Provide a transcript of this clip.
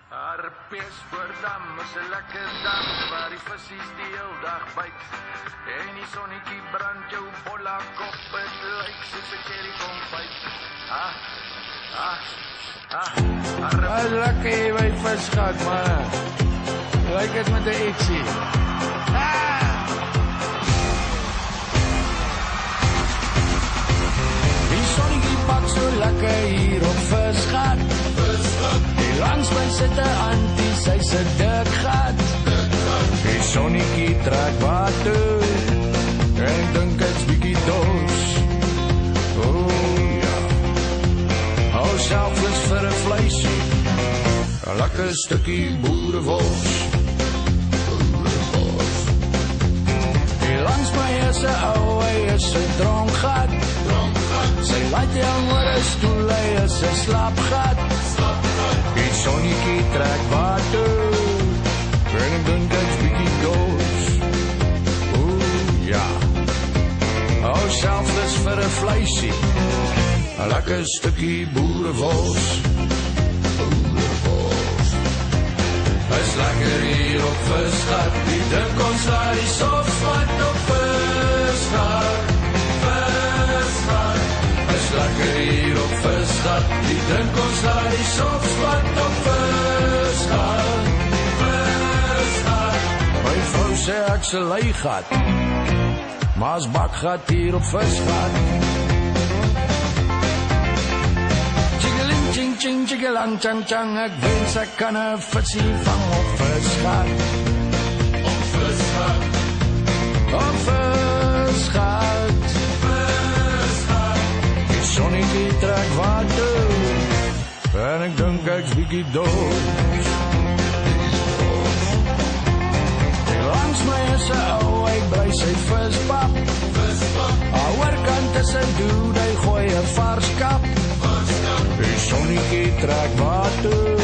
Harpies voor dam is 'n lekker dam waar die vissies die heel dag byt. En die sonnetjie brand jou bolla kop, het lyk soos 'n cherry konfyt. Lekker jy my visgat, man. Lyk het met 'n eksie. Die sonnetjie pak so lekker hier op visgat. Langs my sit 'n antie, sy sit dik gat. Die sonnetjie trek water en dink ek's bietjie doos. Ja, hou selfs vir 'n vleisie, 'n lekker stukkie boerewors. Die langs my is 'n ou, hy is 'n dronkgat. Sy laat jou oor 'n stoel, hy is 'n slaapgat. Die sonnetjie trek water en ek dink ek's bietjie doos. Ja, hou selfs vir 'n vleisie, 'n lekker stukkie boerewors. Is lekker hier op Visgat, die dink ons laat die sofsvat op Visgat. Is lekker hier op Visgat, die dink ons laat die sofsvat op Visgat. My vrou sê ek's 'n leigat, maar as bakgat hier op Visgat. Ching ching ching chang chang, ek wens ek kan 'n visie vang op Visgat. Op Visgat. Op Visgat. Visgat. Die sonnetjie trek water en ek dink ek's bietjie doos. Die langs my is 'n ou, hy brei sy vispap. Aan oorkant is 'n dude, hy gooi 'n vars kap. Die sonnetjie trek water